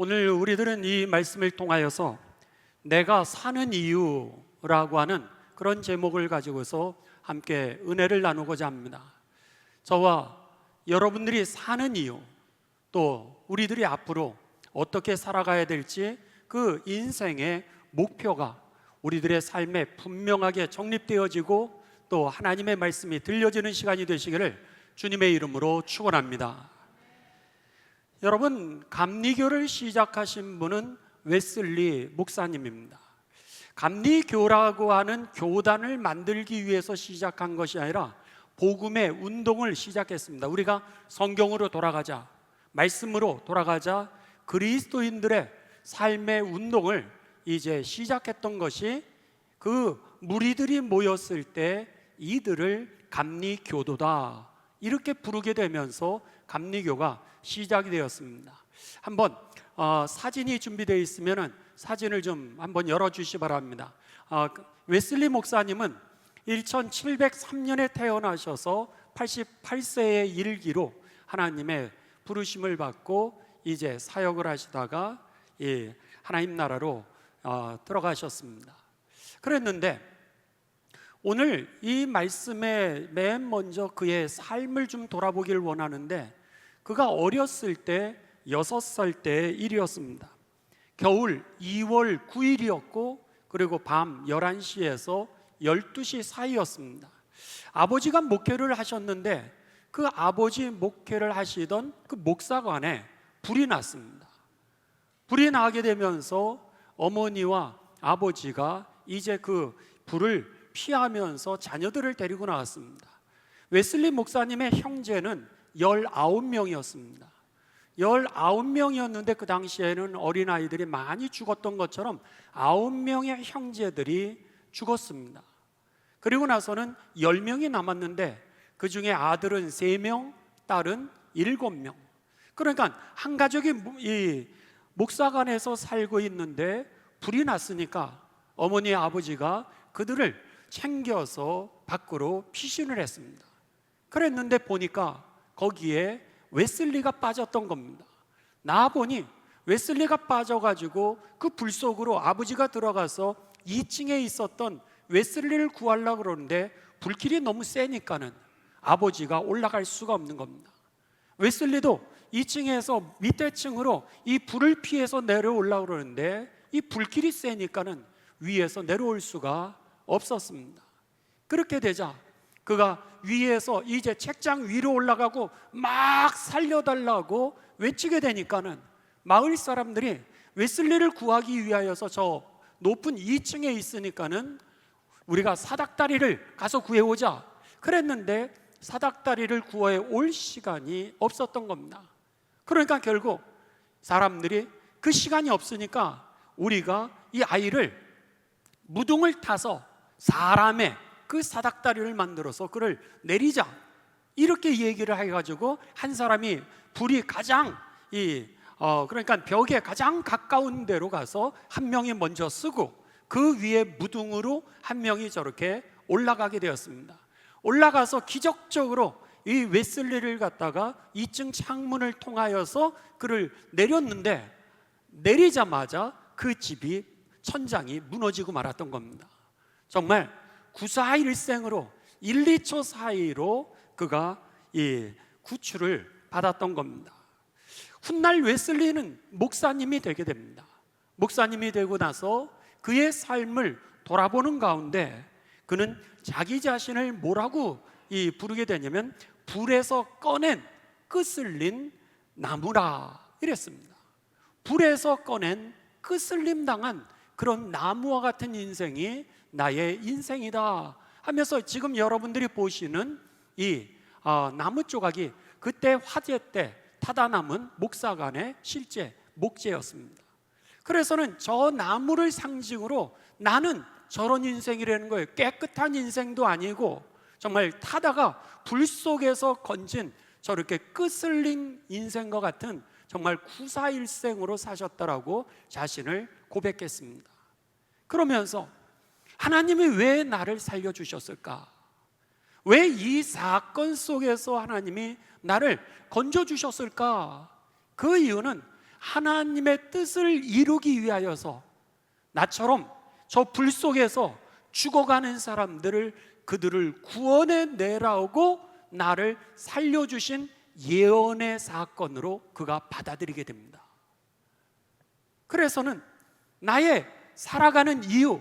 오늘 우리들은 이 말씀을 통하여서 내가 사는 이유라고 하는 그런 제목을 가지고서 함께 은혜를 나누고자 합니다. 저와 여러분들이 사는 이유, 또 우리들이 앞으로 어떻게 살아가야 될지 그 인생의 목표가 우리들의 삶에 분명하게 정립되어지고 또 하나님의 말씀이 들려지는 시간이 되시기를 주님의 이름으로 축원합니다. 여러분, 감리교를 시작하신 분은 웨슬리 목사님입니다. 감리교라고 하는 교단을 만들기 위해서 시작한 것이 아니라 복음의 운동을 시작했습니다. 우리가 성경으로 돌아가자, 말씀으로 돌아가자, 그리스도인들의 삶의 운동을 이제 시작했던 것이 그 무리들이 모였을 때 이들을 감리교도다 이렇게 부르게 되면서 감리교가 시작이 되었습니다. 한번 사진이 준비되어 있으면 사진을 좀 한번 열어주시 바랍니다. 웨슬리 목사님은 1703년에 태어나셔서 88세의 일기로 하나님의 부르심을 받고 이제 사역을 하시다가 하나님 나라로 들어가셨습니다. 그랬는데 오늘 이 말씀에 맨 먼저 그의 삶을 좀 돌아보길 원하는데, 그가 어렸을 때 6살 때의 일이었습니다. 겨울 2월 9일이었고 그리고 밤 11시에서 12시 사이였습니다. 아버지가 목회를 하셨는데 그 아버지 목회를 하시던 그 목사관에 불이 났습니다. 불이 나게 되면서 어머니와 아버지가 이제 그 불을 피하면서 자녀들을 데리고 나왔습니다. 웨슬리 목사님의 형제는 19명이었습니다. 19명이었는데 그 당시에는 어린아이들이 많이 죽었던 것처럼 9명의 형제들이 죽었습니다. 그리고 나서는 10명이 남았는데 그 중에 아들은 3명, 딸은 7명. 그러니까 한 가족이 이 목사관에서 살고 있는데 불이 났으니까 어머니 아버지가 그들을 챙겨서 밖으로 피신을 했습니다. 그랬는데 보니까 거기에 웨슬리가 빠졌던 겁니다. 나보니 웨슬리가 빠져가지고 그 불 속으로 아버지가 들어가서 2층에 있었던 웨슬리를 구하려고 그러는데 불길이 너무 세니까는 아버지가 올라갈 수가 없는 겁니다. 웨슬리도 2층에서 밑에 층으로 이 불을 피해서 내려오려고 그러는데 이 불길이 세니까는 위에서 내려올 수가 없었습니다. 그렇게 되자 그가 위에서 이제 책장 위로 올라가고 막 살려달라고 외치게 되니까는 마을 사람들이 웨슬리를 구하기 위하여서 저 높은 2층에 있으니까는 우리가 사닥다리를 가서 구해오자 그랬는데 사닥다리를 구해 올 시간이 없었던 겁니다. 그러니까 결국 사람들이 그 시간이 없으니까 우리가 이 아이를 무등을 타서 사람의 그 사닥다리를 만들어서 그를 내리자 이렇게 얘기를 해가지고 한 사람이 불이 가장 그러니까 벽에 가장 가까운 데로 가서 한 명이 먼저 쓰고 그 위에 무등으로 한 명이 저렇게 올라가게 되었습니다. 올라가서 기적적으로 이 웨슬리를 갖다가 2층 창문을 통하여서 그를 내렸는데 내리자마자 그 집이 천장이 무너지고 말았던 겁니다. 정말 구사일생으로 1, 2초 사이로 그가 구출을 받았던 겁니다. 훗날 웨슬리는 목사님이 되게 됩니다. 목사님이 되고 나서 그의 삶을 돌아보는 가운데 그는 자기 자신을 뭐라고 부르게 되냐면 불에서 꺼낸 끄슬린 나무라 이랬습니다. 불에서 꺼낸 끄슬림 당한 그런 나무와 같은 인생이 나의 인생이다 하면서 지금 여러분들이 보시는 이 나무 조각이 그때 화재 때 타다 남은 목사관의 실제 목재였습니다. 그래서는 저 나무를 상징으로 나는 저런 인생이라는 거예요. 깨끗한 인생도 아니고 정말 타다가 불 속에서 건진 저렇게 끄슬린 인생과 같은 정말 구사일생으로 사셨다라고 자신을 고백했습니다. 그러면서 하나님이 왜 나를 살려주셨을까? 왜 이 사건 속에서 하나님이 나를 건져주셨을까? 그 이유는 하나님의 뜻을 이루기 위하여서 나처럼 저 불 속에서 죽어가는 사람들을 그들을 구원해내라고 나를 살려주신 예언의 사건으로 그가 받아들이게 됩니다. 그래서는 나의 살아가는 이유,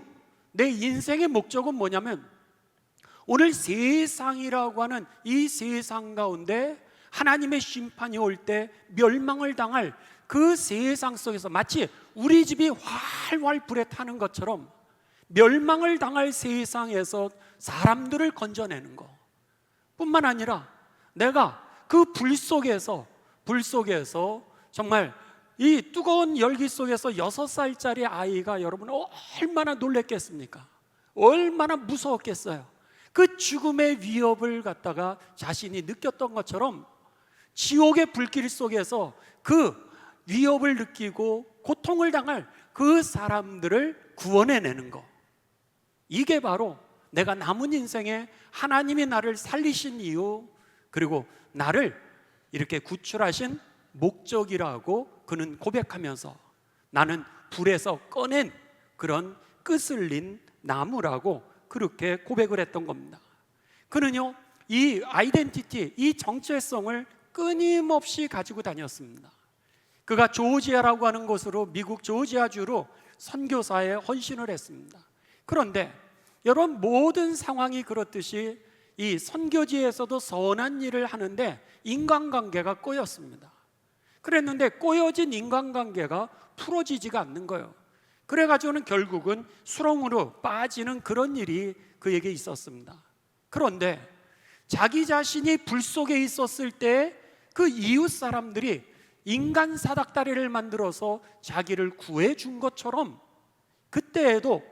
내 인생의 목적은 뭐냐면 오늘 세상이라고 하는 이 세상 가운데 하나님의 심판이 올 때 멸망을 당할 그 세상 속에서 마치 우리 집이 활활 불에 타는 것처럼 멸망을 당할 세상에서 사람들을 건져내는 것 뿐만 아니라 내가 그 불 속에서 정말 이 뜨거운 열기 속에서 6살짜리 아이가 여러분 얼마나 놀랬겠습니까? 얼마나 무서웠겠어요? 그 죽음의 위협을 갖다가 자신이 느꼈던 것처럼 지옥의 불길 속에서 그 위협을 느끼고 고통을 당할 그 사람들을 구원해내는 것, 이게 바로 내가 남은 인생에 하나님이 나를 살리신 이유, 그리고 나를 이렇게 구출하신 목적이라고 그는 고백하면서 나는 불에서 꺼낸 그런 끄슬린 나무라고 그렇게 고백을 했던 겁니다. 그는요, 이 아이덴티티, 이 정체성을 끊임없이 가지고 다녔습니다. 그가 조지아라고 하는 곳으로, 미국 조지아주로 선교사에 헌신을 했습니다. 그런데 여러분, 모든 상황이 그렇듯이 이 선교지에서도 선한 일을 하는데 인간관계가 꼬였습니다. 그랬는데 꼬여진 인간관계가 풀어지지가 않는 거예요. 그래가지고는 결국은 수렁으로 빠지는 그런 일이 그에게 있었습니다. 그런데 자기 자신이 불 속에 있었을 때 그 이웃 사람들이 인간 사닥다리를 만들어서 자기를 구해준 것처럼 그때에도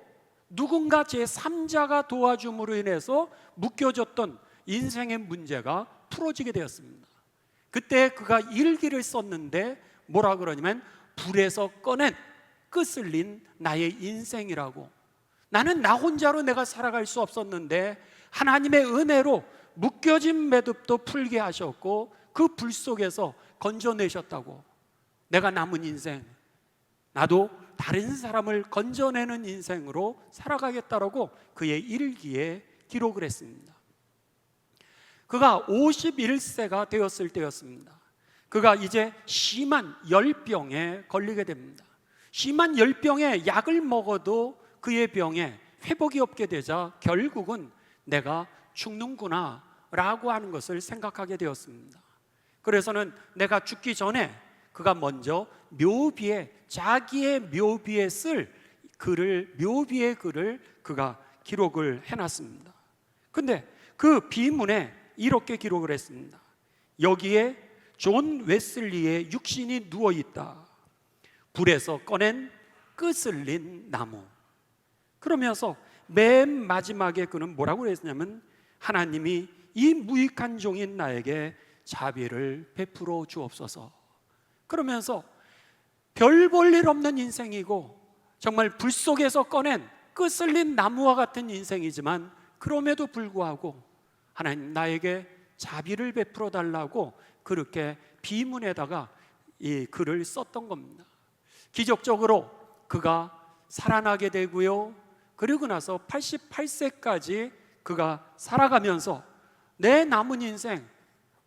누군가 제3자가 도와줌으로 인해서 묶여졌던 인생의 문제가 풀어지게 되었습니다. 그때 그가 일기를 썼는데 뭐라 그러냐면 불에서 꺼낸 끄슬린 나의 인생이라고. 나는 나 혼자로 내가 살아갈 수 없었는데 하나님의 은혜로 묶여진 매듭도 풀게 하셨고 그 불 속에서 건져내셨다고. 내가 남은 인생, 나도 다른 사람을 건져내는 인생으로 살아가겠다라고 그의 일기에 기록을 했습니다. 그가 51세가 되었을 때였습니다. 그가 이제 심한 열병에 걸리게 됩니다. 심한 열병에 약을 먹어도 그의 병에 회복이 없게 되자 결국은 내가 죽는구나 라고 하는 것을 생각하게 되었습니다. 그래서는 내가 죽기 전에 그가 먼저 묘비에, 자기의 묘비에 쓸 글을, 묘비의 글을 그가 기록을 해놨습니다. 근데 그 비문에 이렇게 기록을 했습니다. 여기에 존 웨슬리의 육신이 누워있다. 불에서 꺼낸 끄슬린 나무. 그러면서 맨 마지막에 그는 뭐라고 했냐면 하나님이 이 무익한 종인 나에게 자비를 베풀어 주옵소서. 그러면서 별 볼 일 없는 인생이고 정말 불 속에서 꺼낸 끄슬린 나무와 같은 인생이지만 그럼에도 불구하고 하나님 나에게 자비를 베풀어 달라고 그렇게 비문에다가 이 글을 썼던 겁니다. 기적적으로 그가 살아나게 되고요, 그리고 나서 88세까지 그가 살아가면서 내 남은 인생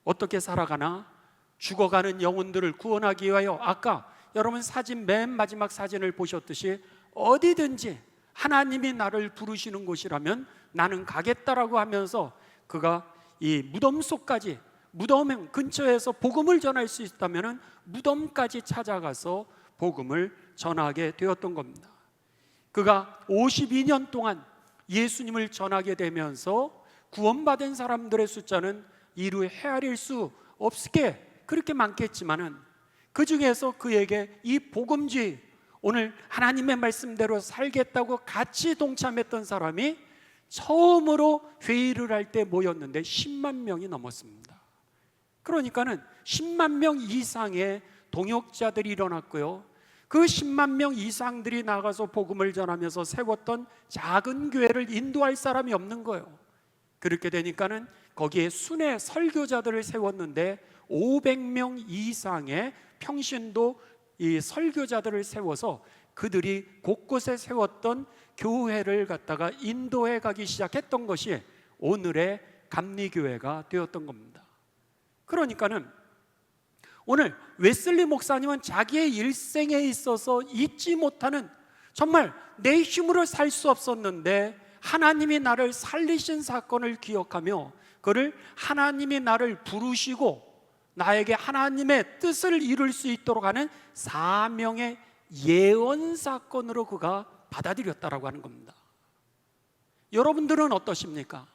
어떻게 살아가나, 죽어가는 영혼들을 구원하기 위하여 아까 여러분 사진, 맨 마지막 사진을 보셨듯이 어디든지 하나님이 나를 부르시는 곳이라면 나는 가겠다라고 하면서 그가 이 무덤 속까지, 무덤 근처에서 복음을 전할 수 있다면 무덤까지 찾아가서 복음을 전하게 되었던 겁니다. 그가 52년 동안 예수님을 전하게 되면서 구원받은 사람들의 숫자는 이루 헤아릴 수 없게 그렇게 많겠지만은 그 중에서 그에게 이 복음주의, 오늘 하나님의 말씀대로 살겠다고 같이 동참했던 사람이 처음으로 회의를 할 때 모였는데 10만 명이 넘었습니다. 그러니까는 10만 명 이상의 동역자들이 일어났고요, 그 10만 명 이상들이 나가서 복음을 전하면서 세웠던 작은 교회를 인도할 사람이 없는 거예요. 그렇게 되니까는 거기에 순회 설교자들을 세웠는데 500명 이상의 평신도 이 설교자들을 세워서 그들이 곳곳에 세웠던 교회를 갖다가 인도해 가기 시작했던 것이 오늘의 감리교회가 되었던 겁니다. 그러니까는 오늘 웨슬리 목사님은 자기의 일생에 있어서 잊지 못하는, 정말 내 힘으로 살 수 없었는데 하나님이 나를 살리신 사건을 기억하며 그를 하나님이 나를 부르시고 나에게 하나님의 뜻을 이룰 수 있도록 하는 사명의 예언 사건으로 그가 받아들였다라고 하는 겁니다. 여러분들은 어떠십니까?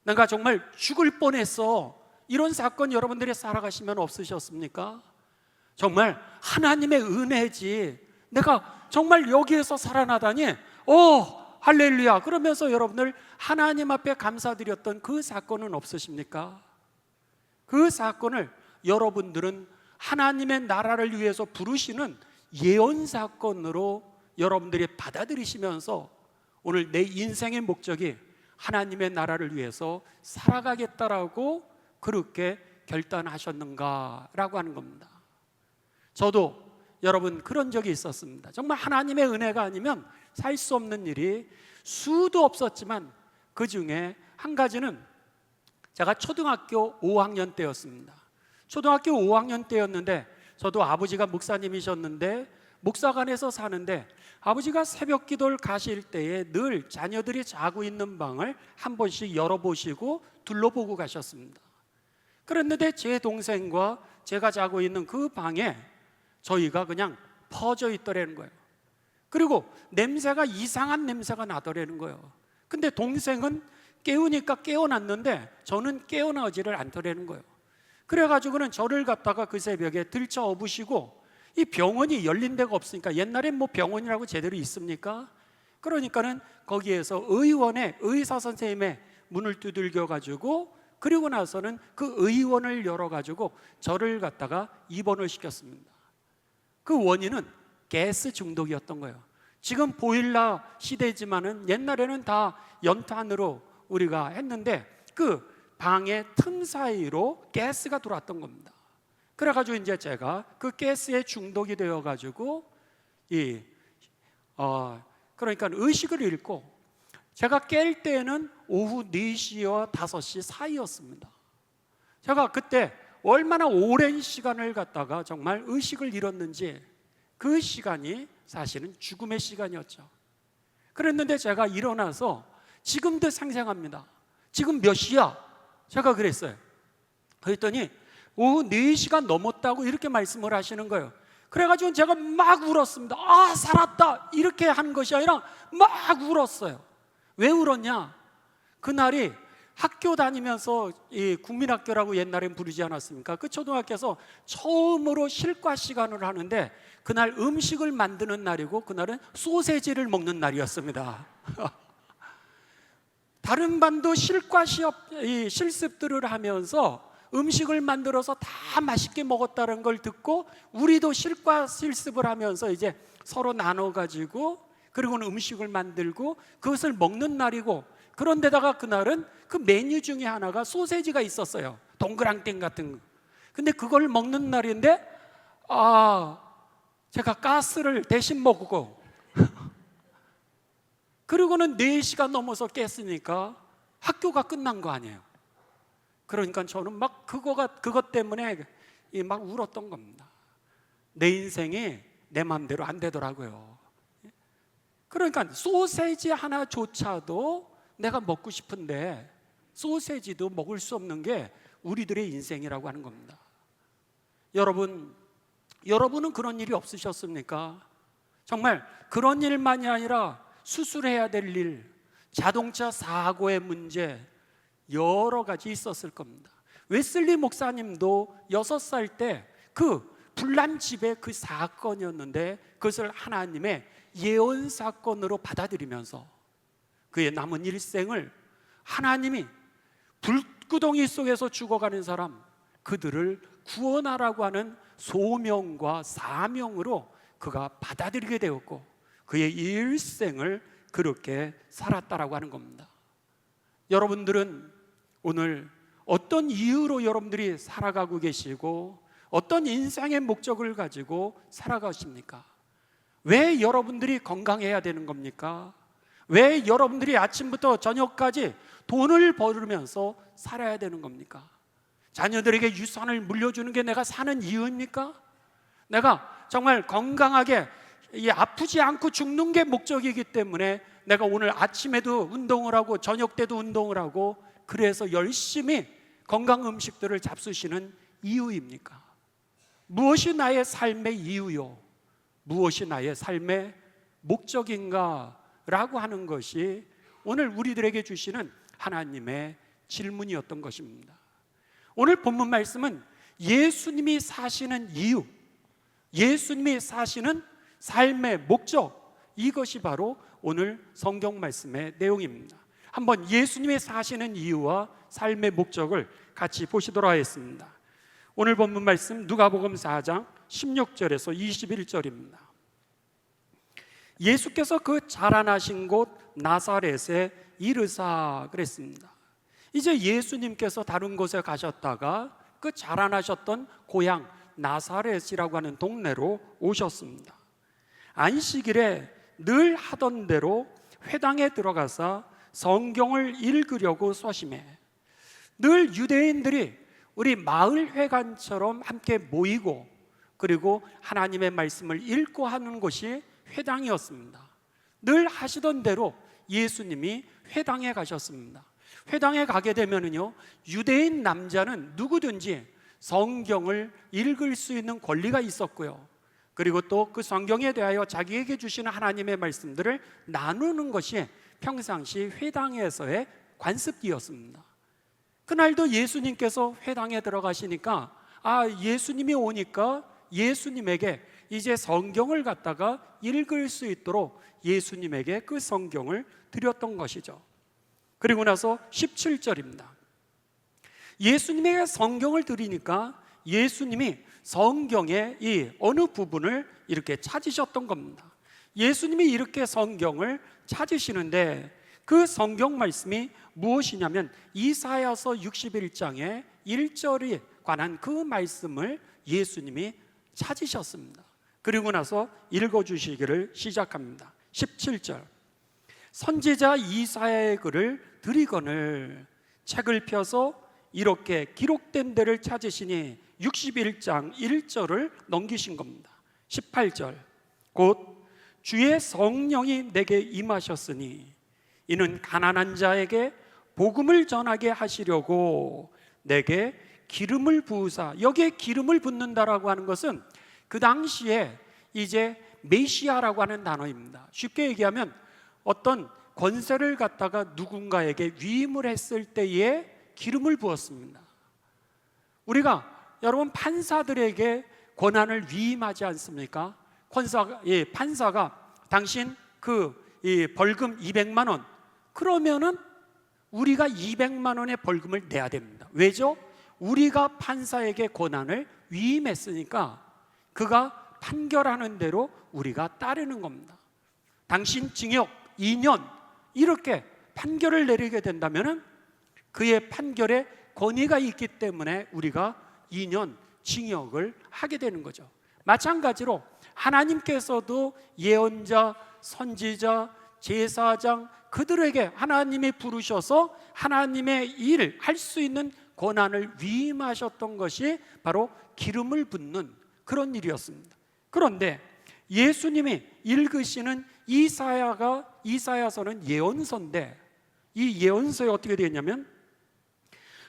내가 정말 죽을 뻔했어, 이런 사건 여러분들이 살아가시면 없으셨습니까? 정말 하나님의 은혜지, 내가 정말 여기에서 살아나다니 할렐루야 그러면서 여러분들 하나님 앞에 감사드렸던 그 사건은 없으십니까? 그 사건을 여러분들은 하나님의 나라를 위해서 부르시는 예언 사건으로 여러분들이 받아들이시면서 오늘 내 인생의 목적이 하나님의 나라를 위해서 살아가겠다라고 그렇게 결단하셨는가라고 하는 겁니다. 저도 여러분 그런 적이 있었습니다. 정말 하나님의 은혜가 아니면 살 수 없는 일이 수도 없었지만 그 중에 한 가지는 제가 초등학교 5학년 때였습니다. 초등학교 5학년 때였는데 저도 아버지가 목사님이셨는데 목사관에서 사는데 아버지가 새벽 기도를 가실 때에 늘 자녀들이 자고 있는 방을 한 번씩 열어보시고 둘러보고 가셨습니다. 그랬는데 제 동생과 제가 자고 있는 그 방에 저희가 그냥 퍼져 있더라는 거예요. 그리고 냄새가 이상한 냄새가 나더라는 거예요. 근데 동생은 깨우니까 깨어났는데 저는 깨어나지를 않더라는 거예요. 그래가지고는 저를 갖다가 그 새벽에 들쳐 업으시고, 이 병원이 열린 데가 없으니까, 옛날엔 뭐 병원이라고 제대로 있습니까? 그러니까는 거기에서 의사 선생님의 문을 두들겨 가지고, 그리고 나서는 그 의원을 열어 가지고 저를 갖다가 입원을 시켰습니다. 그 원인은 가스 중독이었던 거예요. 지금 보일러 시대지만은 옛날에는 다 연탄으로 우리가 했는데 그 방의 틈 사이로 가스가 들어왔던 겁니다. 그래가지고 이제 제가 그 가스에 중독이 되어가지고 그러니까 의식을 잃고, 제가 깰 때는 오후 4시와 5시 사이였습니다. 제가 그때 얼마나 오랜 시간을 갖다가 정말 의식을 잃었는지, 그 시간이 사실은 죽음의 시간이었죠. 그랬는데 제가 일어나서 지금도 상상합니다. 지금 몇 시야? 제가 그랬어요. 그랬더니 오후 4시가 넘었다고 이렇게 말씀을 하시는 거예요. 그래가지고 제가 막 울었습니다. 아, 살았다, 이렇게 하는 것이 아니라 막 울었어요. 왜 울었냐? 그날이 학교 다니면서 이 국민학교라고 옛날엔 부르지 않았습니까? 그 초등학교에서 처음으로 실과 시간을 하는데 그날 음식을 만드는 날이고 그날은 소세지를 먹는 날이었습니다. 다른 반도 실과 실습들을 하면서 음식을 만들어서 다 맛있게 먹었다는 걸 듣고 우리도 실과 실습을 하면서 이제 서로 나눠가지고 그리고는 음식을 만들고 그것을 먹는 날이고, 그런데다가 그날은 그 메뉴 중에 하나가 소세지가 있었어요. 동그랑땡 같은 거. 근데 그걸 먹는 날인데 제가 가스를 대신 먹고 그리고는 4시가 넘어서 깼으니까 학교가 끝난 거 아니에요. 그러니까 저는 막 그것 때문에 막 울었던 겁니다. 내 인생이 내 마음대로 안 되더라고요. 그러니까 소세지 하나조차도 내가 먹고 싶은데 소세지도 먹을 수 없는 게 우리들의 인생이라고 하는 겁니다. 여러분은 그런 일이 없으셨습니까? 정말 그런 일만이 아니라 수술해야 될 일, 자동차 사고의 문제, 여러 가지 있었을 겁니다. 웨슬리 목사님도 6살 때 그 불난 집의 그 사건이었는데 그것을 하나님의 예언 사건으로 받아들이면서 그의 남은 일생을 하나님이 불구덩이 속에서 죽어가는 사람, 그들을 구원하라고 하는 소명과 사명으로 그가 받아들이게 되었고 그의 일생을 그렇게 살았다라고 하는 겁니다. 여러분들은 오늘 어떤 이유로 여러분들이 살아가고 계시고 어떤 인생의 목적을 가지고 살아가십니까? 왜 여러분들이 건강해야 되는 겁니까? 왜 여러분들이 아침부터 저녁까지 돈을 벌으면서 살아야 되는 겁니까? 자녀들에게 유산을 물려주는 게 내가 사는 이유입니까? 내가 정말 건강하게 아프지 않고 죽는 게 목적이기 때문에 내가 오늘 아침에도 운동을 하고 저녁 때도 운동을 하고 그래서 열심히 건강 음식들을 잡수시는 이유입니까? 무엇이 나의 삶의 이유요? 무엇이 나의 삶의 목적인가? 라고 하는 것이 오늘 우리들에게 주시는 하나님의 질문이었던 것입니다. 오늘 본문 말씀은 예수님이 사시는 이유, 예수님이 사시는 삶의 목적, 이것이 바로 오늘 성경 말씀의 내용입니다. 한번 예수님이 사시는 이유와 삶의 목적을 같이 보시도록 하겠습니다. 오늘 본문 말씀 누가복음 4장 16절에서 21절입니다. 예수께서 그 자라나신 곳 나사렛에 이르사 그랬습니다. 이제 예수님께서 다른 곳에 가셨다가 그 자라나셨던 고향 나사렛이라고 하는 동네로 오셨습니다. 안식일에 늘 하던 대로 회당에 들어가서 성경을 읽으려고 서심해 늘 유대인들이 우리 마을 회관처럼 함께 모이고 그리고 하나님의 말씀을 읽고 하는 곳이 회당이었습니다. 늘 하시던 대로 예수님이 회당에 가셨습니다. 회당에 가게 되면은요, 유대인 남자는 누구든지 성경을 읽을 수 있는 권리가 있었고요. 그리고 또 그 성경에 대하여 자기에게 주시는 하나님의 말씀들을 나누는 것이 평상시 회당에서의 관습기였습니다. 그날도 예수님께서 회당에 들어가시니까 예수님이 오니까 예수님에게 이제 성경을 갖다가 읽을 수 있도록 예수님에게 그 성경을 드렸던 것이죠. 그리고 나서 17절입니다. 예수님에게 성경을 드리니까 예수님이 성경의 이 어느 부분을 이렇게 찾으셨던 겁니다. 예수님이 이렇게 성경을 찾으시는데 그 성경 말씀이 무엇이냐면 이사야서 61장의 1절에 관한 그 말씀을 예수님이 찾으셨습니다. 그리고 나서 읽어주시기를 시작합니다. 17절 선지자 이사야의 글을 드리거늘 책을 펴서 이렇게 기록된 데를 찾으시니 61장 1절을 넘기신 겁니다. 18절 곧 주의 성령이 내게 임하셨으니 이는 가난한 자에게 복음을 전하게 하시려고 내게 기름을 부으사, 여기에 기름을 붓는다라고 하는 것은 그 당시에 이제 메시아라고 하는 단어입니다. 쉽게 얘기하면 어떤 권세를 갖다가 누군가에게 위임을 했을 때에 기름을 부었습니다. 우리가 여러분 판사들에게 권한을 위임하지 않습니까? 판사가 당신 벌금 200만 원 그러면은 우리가 200만 원의 벌금을 내야 됩니다. 왜죠? 우리가 판사에게 권한을 위임했으니까 그가 판결하는 대로 우리가 따르는 겁니다. 당신 징역 2년 이렇게 판결을 내리게 된다면은 그의 판결에 권위가 있기 때문에 우리가 2년 징역을 하게 되는 거죠. 마찬가지로 하나님께서도 예언자, 선지자, 제사장 그들에게 하나님이 부르셔서 하나님의 일을 할 수 있는 권한을 위임하셨던 것이 바로 기름을 붓는 그런 일이었습니다. 그런데 예수님이 읽으시는 이사야서는 예언서인데 이 예언서에 어떻게 되냐면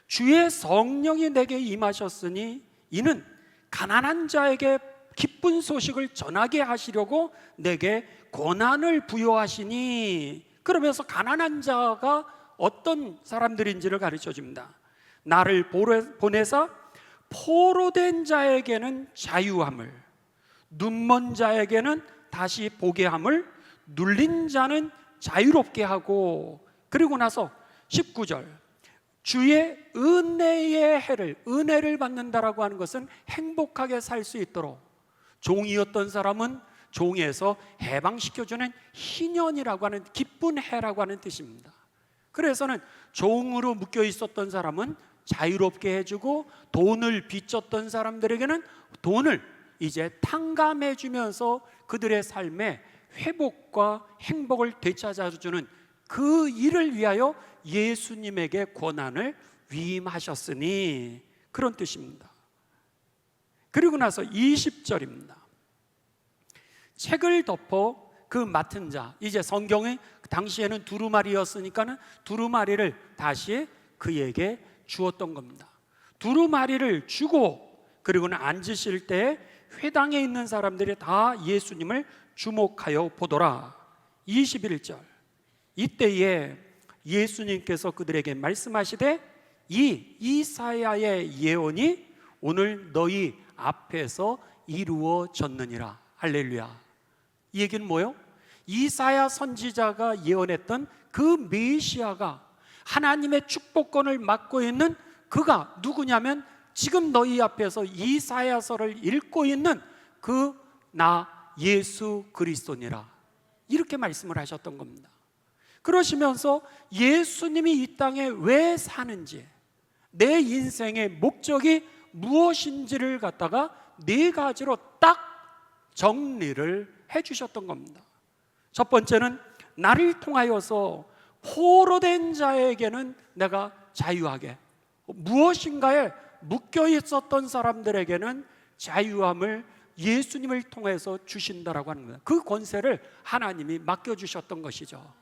주의 성령이 내게 임하셨으니 이는 가난한 자에게 기쁜 소식을 전하게 하시려고 내게 권한을 부여하시니, 그러면서 가난한 자가 어떤 사람들인지를 가르쳐 줍니다. 나를 보내사 포로된 자에게는 자유함을, 눈먼 자에게는 다시 보게 함을, 눌린 자는 자유롭게 하고, 그리고 나서 19절 주의 은혜의 해를, 은혜를 받는다라고 하는 것은 행복하게 살 수 있도록, 종이었던 사람은 종에서 해방시켜주는 희년이라고 하는 기쁜 해라고 하는 뜻입니다. 그래서는 종으로 묶여 있었던 사람은 자유롭게 해주고, 돈을 빚졌던 사람들에게는 돈을 이제 탕감해 주면서 그들의 삶에 회복과 행복을 되찾아주는 그 일을 위하여 예수님에게 권한을 위임하셨으니, 그런 뜻입니다. 그리고 나서 20절입니다. 책을 덮어 그 맡은 자, 이제 성경에 당시에는 두루마리였으니까는 두루마리를 다시 그에게 주었던 겁니다. 두루마리를 주고, 그리고는 앉으실 때 회당에 있는 사람들이 다 예수님을 주목하여 보더라. 21절, 이때에 예수님께서 그들에게 말씀하시되 이 이사야의 예언이 오늘 너희 앞에서 이루어졌느니라. 할렐루야. 이 얘기는 뭐예요? 이사야 선지자가 예언했던 그 메시아가, 하나님의 축복권을 맡고 있는 그가 누구냐면 지금 너희 앞에서 이사야서를 읽고 있는 그 나 예수 그리스도니라, 이렇게 말씀을 하셨던 겁니다. 그러시면서 예수님이 이 땅에 왜 사는지, 내 인생의 목적이 무엇인지를 갖다가 네 가지로 딱 정리를 해주셨던 겁니다. 첫 번째는 나를 통하여서 포로된 자에게는 내가 자유하게, 무엇인가에 묶여 있었던 사람들에게는 자유함을 예수님을 통해서 주신다라고 하는 거예요. 그 권세를 하나님이 맡겨주셨던 것이죠.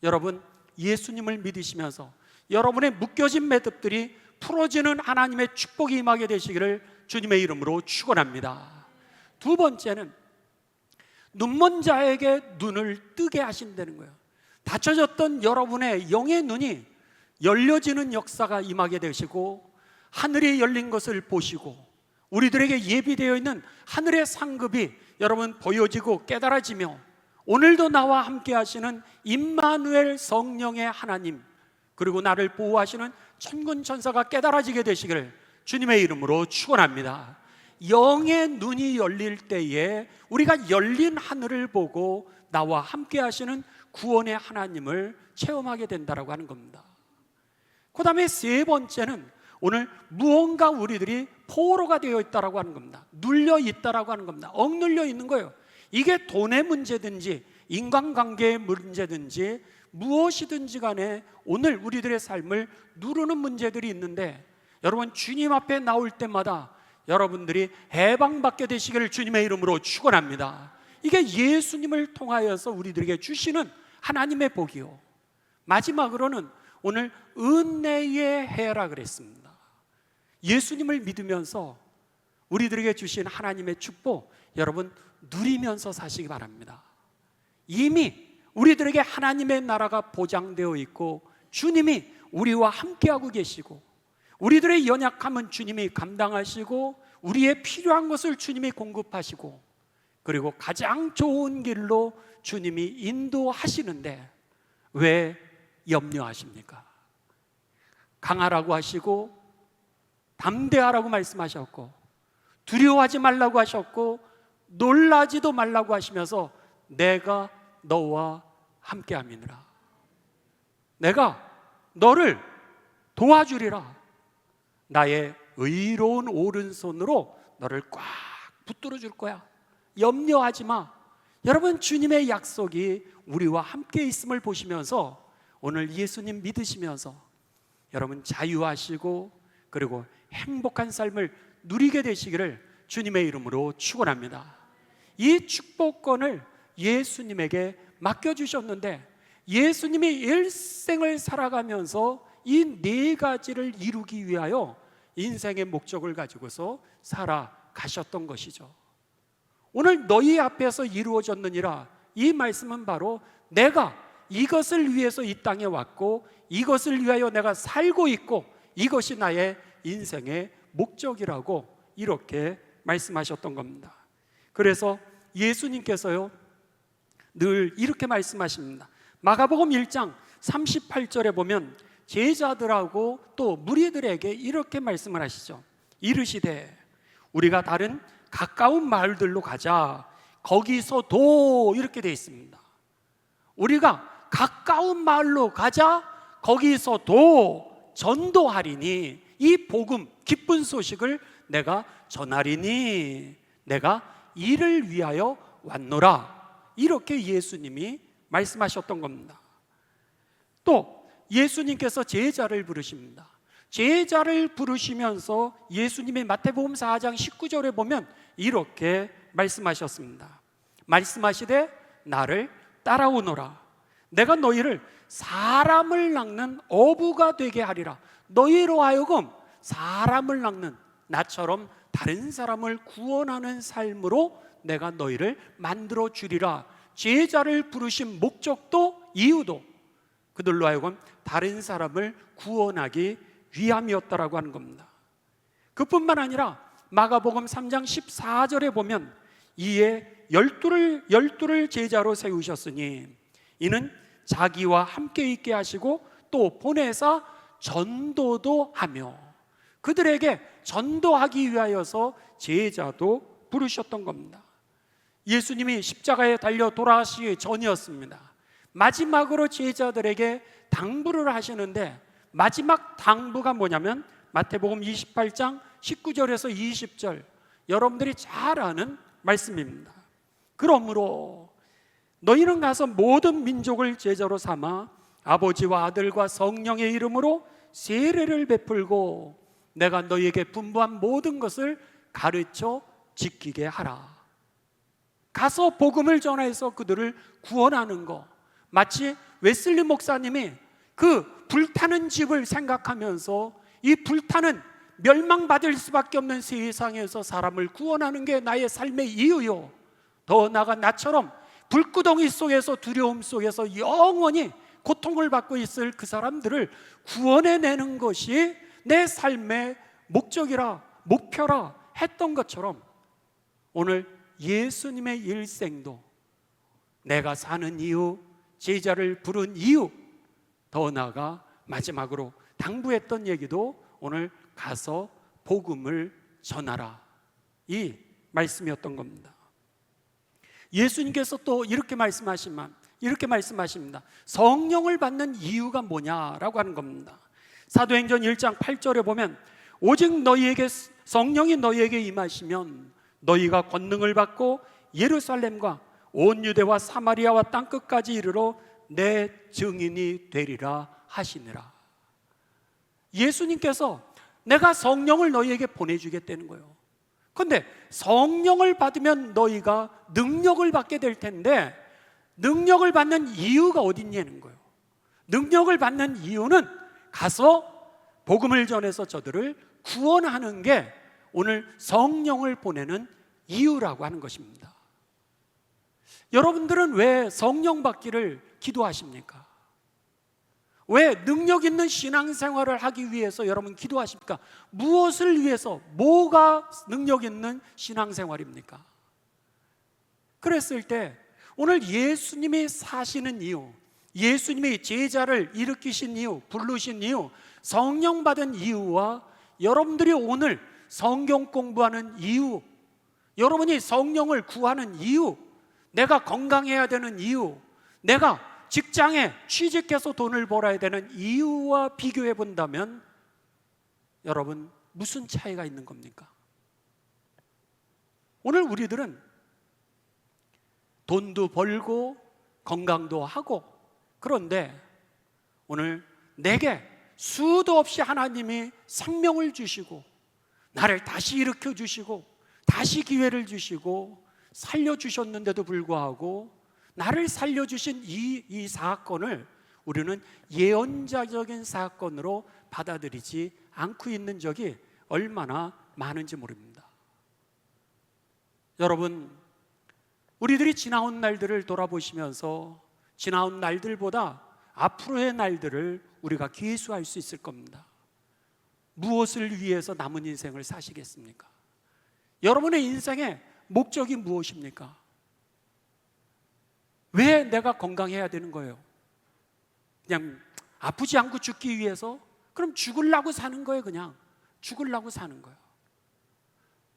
여러분, 예수님을 믿으시면서 여러분의 묶여진 매듭들이 풀어지는 하나님의 축복이 임하게 되시기를 주님의 이름으로 축원합니다. 두 번째는 눈먼 자에게 눈을 뜨게 하신다는 거예요. 닫혀졌던 여러분의 영의 눈이 열려지는 역사가 임하게 되시고, 하늘이 열린 것을 보시고 우리들에게 예비되어 있는 하늘의 상급이 여러분 보여지고 깨달아지며, 오늘도 나와 함께 하시는 임마누엘 성령의 하나님, 그리고 나를 보호하시는 천군 천사가 깨달아지게 되시기를 주님의 이름으로 축원합니다. 영의 눈이 열릴 때에 우리가 열린 하늘을 보고 나와 함께 하시는 구원의 하나님을 체험하게 된다라고 하는 겁니다. 그 다음에 세 번째는 오늘 무언가 우리들이 포로가 되어 있다라고 하는 겁니다. 눌려 있다라고 하는 겁니다. 억눌려 있는 거예요. 이게 돈의 문제든지 인간관계의 문제든지 무엇이든지 간에 오늘 우리들의 삶을 누르는 문제들이 있는데, 여러분 주님 앞에 나올 때마다 여러분들이 해방받게 되시기를 주님의 이름으로 축원합니다. 이게 예수님을 통하여서 우리들에게 주시는 하나님의 복이요. 마지막으로는 오늘 은혜의 해라 그랬습니다. 예수님을 믿으면서 우리들에게 주신 하나님의 축복, 여러분 누리면서 사시기 바랍니다. 이미 우리들에게 하나님의 나라가 보장되어 있고, 주님이 우리와 함께하고 계시고, 우리들의 연약함은 주님이 감당하시고, 우리의 필요한 것을 주님이 공급하시고, 그리고 가장 좋은 길로 주님이 인도하시는데 왜 염려하십니까? 강하라고 하시고 담대하라고 말씀하셨고, 두려워하지 말라고 하셨고, 놀라지도 말라고 하시면서 내가 너와 함께함이니라, 내가 너를 도와주리라, 나의 의로운 오른손으로 너를 꽉 붙들어 줄 거야, 염려하지 마. 여러분, 주님의 약속이 우리와 함께 있음을 보시면서 오늘 예수님 믿으시면서 여러분 자유하시고, 그리고 행복한 삶을 누리게 되시기를 주님의 이름으로 축원합니다. 이 축복권을 예수님에게 맡겨주셨는데, 예수님이 일생을 살아가면서 이 네 가지를 이루기 위하여 인생의 목적을 가지고서 살아가셨던 것이죠. 오늘 너희 앞에서 이루어졌느니라, 이 말씀은 바로 내가 이것을 위해서 이 땅에 왔고, 이것을 위하여 내가 살고 있고, 이것이 나의 인생의 목적이라고 이렇게 말씀하셨던 겁니다. 그래서 예수님께서요 늘 이렇게 말씀하십니다. 마가복음 1장 38절에 보면 제자들하고 또 무리들에게 이렇게 말씀을 하시죠. 이르시되 우리가 다른 가까운 마을들로 가자. 거기서도, 이렇게 되어 있습니다. 우리가 가까운 마을로 가자, 거기서도 전도하리니, 이 복음, 기쁜 소식을 내가 전하리니 내가 이를 위하여 왔노라. 이렇게 예수님이 말씀하셨던 겁니다. 또 예수님께서 제자를 부르십니다. 제자를 부르시면서 예수님의 마태복음 4장 19절에 보면 이렇게 말씀하셨습니다. 말씀하시되 나를 따라오너라. 내가 너희를 사람을 낚는 어부가 되게 하리라. 너희로 하여금 사람을 낚는, 나처럼 다른 사람을 구원하는 삶으로 내가 너희를 만들어 주리라. 제자를 부르신 목적도 이유도 그들로 하여금 다른 사람을 구원하기 위함이었다라고 하는 겁니다. 그뿐만 아니라 마가복음 3장 14절에 보면 이에 열두를 제자로 세우셨으니 이는 자기와 함께 있게 하시고 또 보내사 전도도 하며, 그들에게 전도하기 위하여서 제자도 부르셨던 겁니다. 예수님이 십자가에 달려 돌아가시기 전이었습니다. 마지막으로 제자들에게 당부를 하시는데, 마지막 당부가 뭐냐면 마태복음 28장 19절에서 20절, 여러분들이 잘 아는 말씀입니다. 그러므로 너희는 가서 모든 민족을 제자로 삼아 아버지와 아들과 성령의 이름으로 세례를 베풀고 내가 너희에게 분부한 모든 것을 가르쳐 지키게 하라. 가서 복음을 전해서 그들을 구원하는 거, 마치 웨슬리 목사님이 그 불타는 집을 생각하면서 이 불타는 멸망받을 수밖에 없는 세상에서 사람을 구원하는 게 나의 삶의 이유요, 더 나아가 나처럼 불구덩이 속에서 두려움 속에서 영원히 고통을 받고 있을 그 사람들을 구원해내는 것이 내 삶의 목적이라 목표라 했던 것처럼 오늘 예수님의 일생도 내가 사는 이유, 제자를 부른 이유, 더 나아가 마지막으로 당부했던 얘기도 오늘 가서 복음을 전하라, 이 말씀이었던 겁니다. 예수님께서 또 이렇게 말씀하십니다. 성령을 받는 이유가 뭐냐라고 하는 겁니다. 사도행전 1장 8절에 보면 오직 너희에게 성령이 너희에게 임하시면 너희가 권능을 받고 예루살렘과 온 유대와 사마리아와 땅끝까지 이르러 내 증인이 되리라 하시니라. 예수님께서 내가 성령을 너희에게 보내주겠다는 거예요. 그런데 성령을 받으면 너희가 능력을 받게 될 텐데 능력을 받는 이유가 어딨냐는 거예요. 능력을 받는 이유는 가서 복음을 전해서 저들을 구원하는 게 오늘 성령을 보내는 이유라고 하는 것입니다. 여러분들은 왜 성령 받기를 기도하십니까? 왜 능력 있는 신앙생활을 하기 위해서 여러분 기도하십니까? 무엇을 위해서, 뭐가 능력 있는 신앙생활입니까? 그랬을 때 오늘 예수님이 사시는 이유, 예수님이 제자를 일으키신 이유, 부르신 이유, 성령 받은 이유와 여러분들이 오늘 성경 공부하는 이유, 여러분이 성령을 구하는 이유, 내가 건강해야 되는 이유, 내가 직장에 취직해서 돈을 벌어야 되는 이유와 비교해 본다면 여러분 무슨 차이가 있는 겁니까? 오늘 우리들은 돈도 벌고 건강도 하고, 그런데 오늘 내게 수도 없이 하나님이 생명을 주시고 나를 다시 일으켜 주시고 다시 기회를 주시고 살려주셨는데도 불구하고 나를 살려주신 이 사건을 우리는 예언자적인 사건으로 받아들이지 않고 있는 적이 얼마나 많은지 모릅니다. 여러분, 우리들이 지나온 날들을 돌아보시면서 지나온 날들보다 앞으로의 날들을 우리가 계수할 수 있을 겁니다. 무엇을 위해서 남은 인생을 사시겠습니까? 여러분의 인생의 목적이 무엇입니까? 왜 내가 건강해야 되는 거예요? 그냥 아프지 않고 죽기 위해서? 그럼 죽으려고 사는 거예요. 그냥 죽으려고 사는 거예요.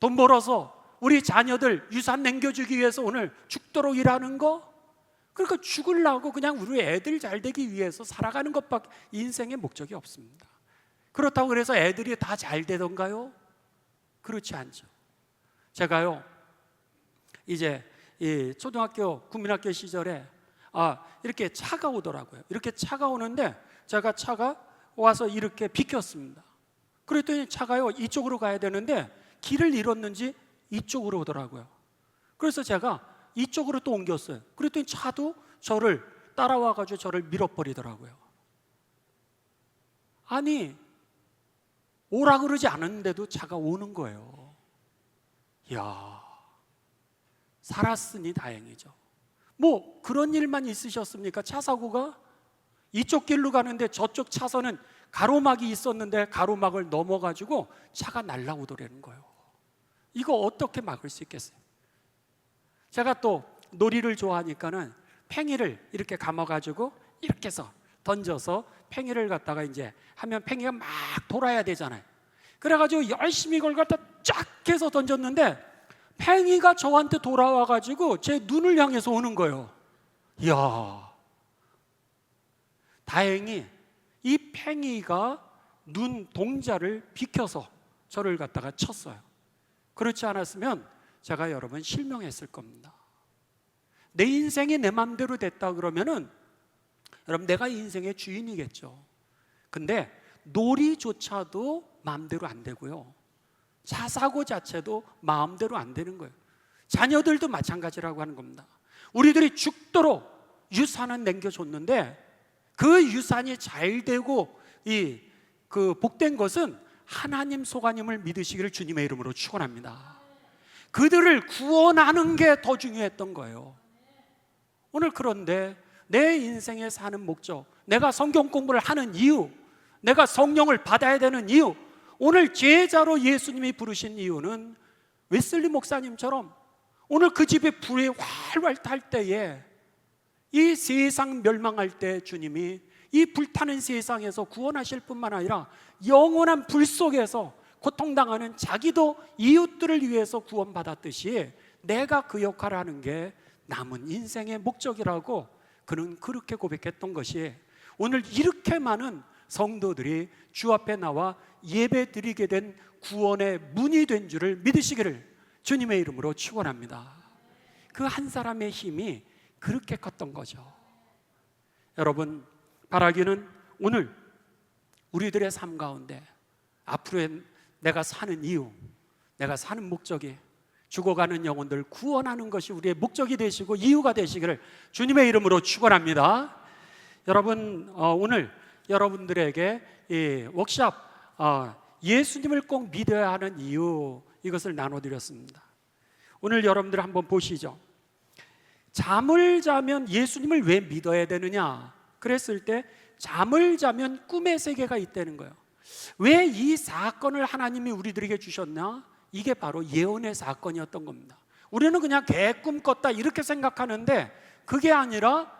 돈 벌어서 우리 자녀들 유산 남겨주기 위해서 오늘 죽도록 일하는 거? 그러니까 죽으려고 그냥 우리 애들 잘 되기 위해서 살아가는 것밖에 인생의 목적이 없습니다. 그렇다고 그래서 애들이 다 잘 되던가요? 그렇지 않죠. 제가요, 이제 이 초등학교, 국민학교 시절에 이렇게 차가 오더라고요. 이렇게 차가 오는데 제가 차가 와서 이렇게 비켰습니다. 그랬더니 차가요, 이쪽으로 가야 되는데 길을 잃었는지 이쪽으로 오더라고요. 그래서 제가 이쪽으로 또 옮겼어요. 그랬더니 차도 저를 따라와가지고 저를 밀어버리더라고요. 아니, 오라 그러지 않았는데도 차가 오는 거예요. 이야, 살았으니 다행이죠. 뭐 그런 일만 있으셨습니까? 차 사고가 이쪽 길로 가는데 저쪽 차선은 가로막이 있었는데 가로막을 넘어가지고 차가 날아오더라는 거예요. 이거 어떻게 막을 수 있겠어요? 제가 또 놀이를 좋아하니까는 팽이를 이렇게 감아가지고 이렇게 해서 던져서 팽이를 갖다가 이제 하면 팽이가 막 돌아야 되잖아요. 그래가지고 열심히 그걸 갖다 쫙 해서 던졌는데 팽이가 저한테 돌아와가지고 제 눈을 향해서 오는 거예요. 이야, 다행히 이 팽이가 눈 동자를 비켜서 저를 갖다가 쳤어요. 그렇지 않았으면 제가 여러분 실명했을 겁니다. 내 인생이 내 마음대로 됐다 그러면은 여러분 내가 인생의 주인이겠죠. 근데 놀이조차도 마음대로 안 되고요, 차 사고 자체도 마음대로 안 되는 거예요. 자녀들도 마찬가지라고 하는 겁니다. 우리들이 죽도록 유산은 남겨줬는데 그 유산이 잘 되고 그 복된 것은 하나님 소관임을 믿으시기를 주님의 이름으로 축원합니다. 그들을 구원하는 게 더 중요했던 거예요. 오늘 그런데 내 인생에 사는 목적, 내가 성경 공부를 하는 이유, 내가 성령을 받아야 되는 이유, 오늘 제자로 예수님이 부르신 이유는 웨슬리 목사님처럼 오늘 그 집에 불이 활활 탈 때에 이 세상 멸망할 때 주님이 이 불타는 세상에서 구원하실 뿐만 아니라 영원한 불 속에서 고통당하는 자기도 이웃들을 위해서 구원받았듯이 내가 그 역할을 하는 게 남은 인생의 목적이라고 그는 그렇게 고백했던 것이 오늘 이렇게 많은 성도들이 주 앞에 나와 예배 드리게 된 구원의 문이 된 줄을 믿으시기를 주님의 이름으로 축원합니다. 그 한 사람의 힘이 그렇게 컸던 거죠. 여러분, 바라기는 오늘 우리들의 삶 가운데 앞으로의 내가 사는 이유, 내가 사는 목적이 죽어가는 영혼들 구원하는 것이 우리의 목적이 되시고 이유가 되시기를 주님의 이름으로 축원합니다. 여러분, 오늘 여러분들에게 이 워크숍 예수님을 꼭 믿어야 하는 이유, 이것을 나눠드렸습니다. 오늘 여러분들 한번 보시죠. 잠을 자면 예수님을 왜 믿어야 되느냐 그랬을 때 잠을 자면 꿈의 세계가 있다는 거예요. 왜 이 사건을 하나님이 우리들에게 주셨나? 이게 바로 예언의 사건이었던 겁니다. 우리는 그냥 개꿈 꿨다 이렇게 생각하는데 그게 아니라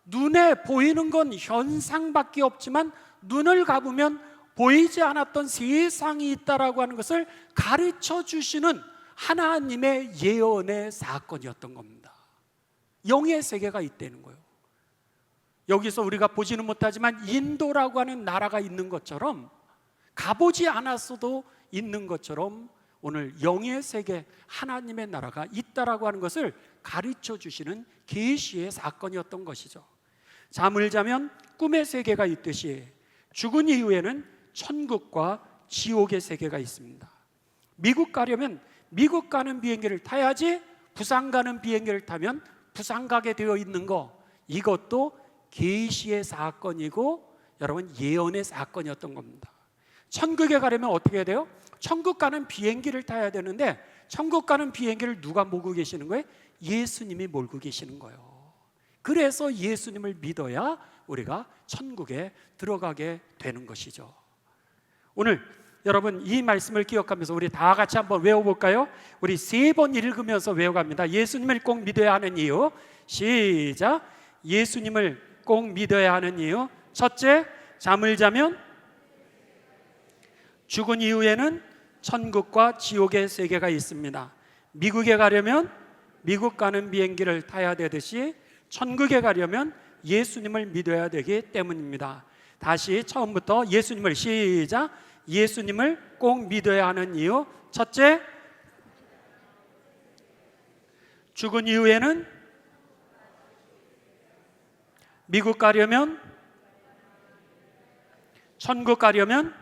눈에 보이는 건 현상밖에 없지만 눈을 감으면 보이지 않았던 세상이 있다라고 하는 것을 가르쳐 주시는 하나님의 예언의 사건이었던 겁니다. 영의 세계가 있다는 거예요. 여기서 우리가 보지는 못하지만 인도라고 하는 나라가 있는 것처럼, 가보지 않았어도 있는 것처럼 오늘 영의 세계, 하나님의 나라가 있다라고 하는 것을 가르쳐 주시는 계시의 사건이었던 것이죠. 잠을 자면 꿈의 세계가 있듯이 죽은 이후에는 천국과 지옥의 세계가 있습니다. 미국 가려면 미국 가는 비행기를 타야지, 부산 가는 비행기를 타면 부산 가게 되어 있는 거, 이것도 계시의 사건이고 여러분 예언의 사건이었던 겁니다. 천국에 가려면 어떻게 해야 돼요? 천국 가는 비행기를 타야 되는데 천국 가는 비행기를 누가 몰고 계시는 거예요? 예수님이 몰고 계시는 거예요. 그래서 예수님을 믿어야 우리가 천국에 들어가게 되는 것이죠. 오늘 여러분 이 말씀을 기억하면서 우리 다 같이 한번 외워볼까요? 우리 3번 읽으면서 외워갑니다. 예수님을 꼭 믿어야 하는 이유. 시작. 예수님을 꼭 믿어야 하는 이유. 첫째, 잠을 자면 죽은 이후에는 천국과 지옥의 세계가 있습니다. 미국에 가려면 미국 가는 비행기를 타야 되듯이 천국에 가려면 예수님을 믿어야 되기 때문입니다. 다시 처음부터 예수님을 시작. 예수님을 꼭 믿어야 하는 이유. 첫째, 죽은 이후에는 미국 가려면, 천국 가려면,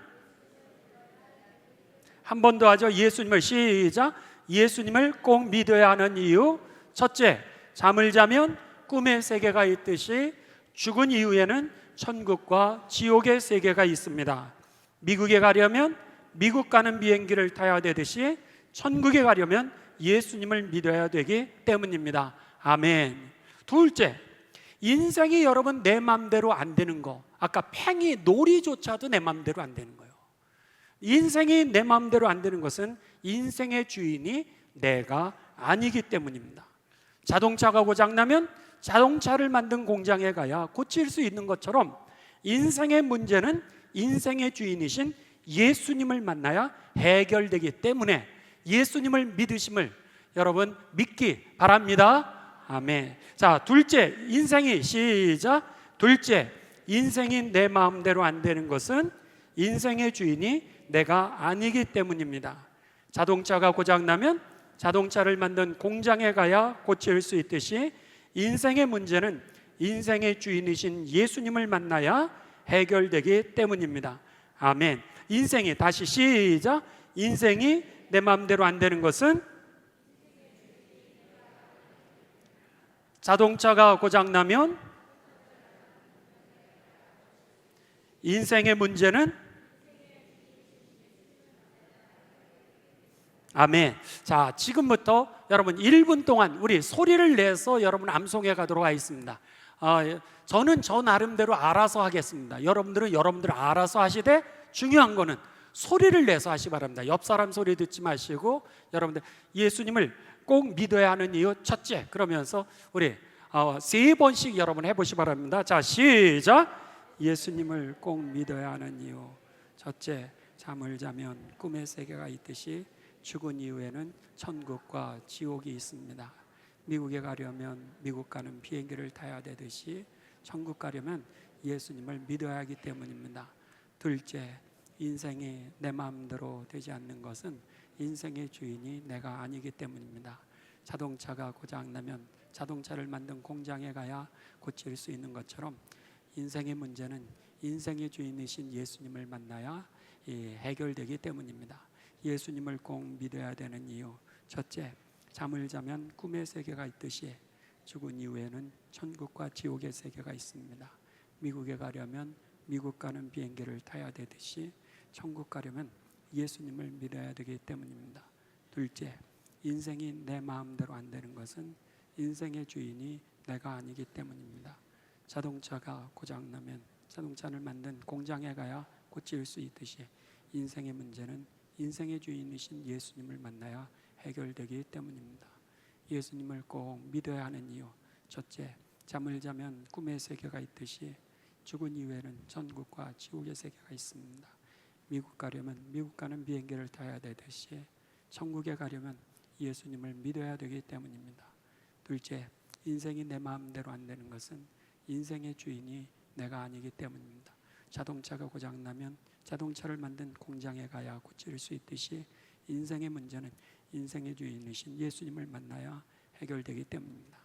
한 번 더 하죠. 예수님을 시작. 예수님을 꼭 믿어야 하는 이유. 첫째, 잠을 자면 꿈의 세계가 있듯이 죽은 이후에는 천국과 지옥의 세계가 있습니다. 미국에 가려면 미국 가는 비행기를 타야 되듯이 천국에 가려면 예수님을 믿어야 되기 때문입니다. 아멘. 둘째, 인생이 여러분 내 맘대로 안 되는 거, 아까 팽이 놀이조차도 내 맘대로 안 되는 거예요. 인생이 내 맘대로 안 되는 것은 인생의 주인이 내가 아니기 때문입니다. 자동차가 고장나면 자동차를 만든 공장에 가야 고칠 수 있는 것처럼 인생의 문제는 인생의 주인이신 예수님을 만나야 해결되기 때문에 예수님을 믿으심을 여러분 믿기 바랍니다. 아멘. 자, 둘째, 인생이 시작. 둘째, 인생이 내 마음대로 안 되는 것은 인생의 주인이 내가 아니기 때문입니다. 자동차가 고장나면 자동차를 만든 공장에 가야 고칠 수 있듯이 인생의 문제는 인생의 주인이신 예수님을 만나야 해결되기 때문입니다. 아멘. 인생이, 다시 시작. 인생이 내 마음대로 안 되는 것은 자동차가 고장나면 인생의 문제는 아멘. 자, 지금부터 여러분 1분 동안 우리 소리를 내서 여러분 암송해 가도록 하겠습니다. 저는 저 나름대로 알아서 하겠습니다. 여러분들은 여러분들 알아서 하시되 중요한 거는 소리를 내서 하시기 바랍니다. 옆 사람 소리 듣지 마시고 여러분들 예수님을 꼭 믿어야 하는 이유 첫째, 그러면서 우리 3번씩 여러분 해보시기 바랍니다. 자, 시작. 예수님을 꼭 믿어야 하는 이유 첫째, 잠을 자면 꿈의 세계가 있듯이 죽은 이후에는 천국과 지옥이 있습니다. 미국에 가려면 미국 가는 비행기를 타야 되듯이 천국 가려면 예수님을 믿어야 하기 때문입니다. 둘째, 인생이 내 마음대로 되지 않는 것은 인생의 주인이 내가 아니기 때문입니다. 자동차가 고장나면 자동차를 만든 공장에 가야 고칠 수 있는 것처럼 인생의 문제는 인생의 주인이신 예수님을 만나야 해결되기 때문입니다. 예수님을 꼭 믿어야 되는 이유 첫째, 잠을 자면 꿈의 세계가 있듯이 죽은 이후에는 천국과 지옥의 세계가 있습니다. 미국에 가려면 미국 가는 비행기를 타야 되듯이 천국 가려면 예수님을 믿어야 되기 때문입니다. 둘째, 인생이 내 마음대로 안 되는 것은 인생의 주인이 내가 아니기 때문입니다. 자동차가 고장나면 자동차를 만든 공장에 가야 고칠 수 있듯이 인생의 문제는 인생의 주인이신 예수님을 만나야 해결되기 때문입니다. 예수님을 꼭 믿어야 하는 이유 첫째, 잠을 자면 꿈의 세계가 있듯이 죽은 이후에는 천국과 지옥의 세계가 있습니다. 미국 가려면 미국 가는 비행기를 타야 되듯이 천국에 가려면 예수님을 믿어야 되기 때문입니다. 둘째, 인생이 내 마음대로 안 되는 것은 인생의 주인이 내가 아니기 때문입니다. 자동차가 고장나면 자동차를 만든 공장에 가야 고칠 수 있듯이 인생의 문제는 인생의 주인이신 예수님을 만나야 해결되기 때문입니다.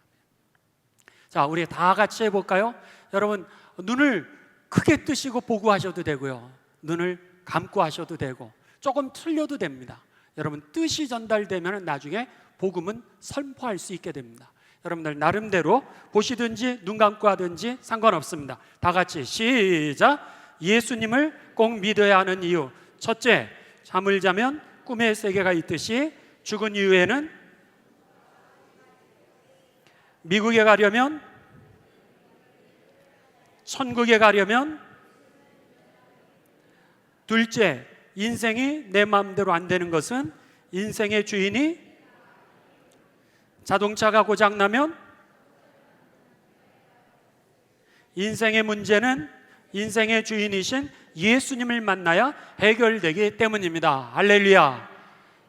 자, 우리 다 같이 해볼까요? 여러분, 눈을 크게 뜨시고 보고 하셔도 되고요, 눈을 감고 하셔도 되고 조금 틀려도 됩니다. 여러분, 뜻이 전달되면 나중에 복음은 선포할 수 있게 됩니다. 여러분들 나름대로 보시든지 눈 감고 하든지 상관없습니다. 다 같이 시작. 예수님을 꼭 믿어야 하는 이유 첫째, 잠을 자면 꿈의 세계가 있듯이 죽은 이후에는 미국에 가려면 천국에 가려면 둘째, 인생이 내 마음대로 안 되는 것은 인생의 주인이 자동차가 고장나면 인생의 문제는 인생의 주인이신 예수님을 만나야 해결되기 때문입니다. 할렐루야.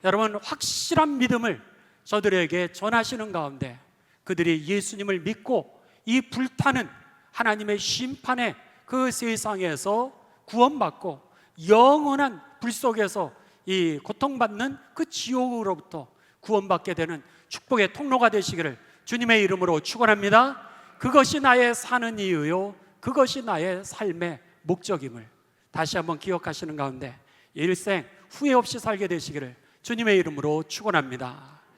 여러분, 확실한 믿음을 저들에게 전하시는 가운데 그들이 예수님을 믿고 이 불타는 하나님의 심판의 그 세상에서 구원받고 영원한 불 속에서 이 고통받는 그 지옥으로부터 구원받게 되는 축복의 통로가 되시기를 주님의 이름으로 축원합니다. 그것이 나의 사는 이유요, 그것이 나의 삶의 목적임을 다시 한번 기억하시는 가운데 일생 후회 없이 살게 되시기를 주님의 이름으로 축원합니다.